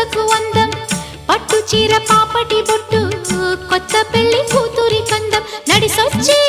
పసుపు అందం పట్టు చీర పాపటి బొట్టు కొత్త పెళ్లి కూతురి కందం నడిసొచ్చే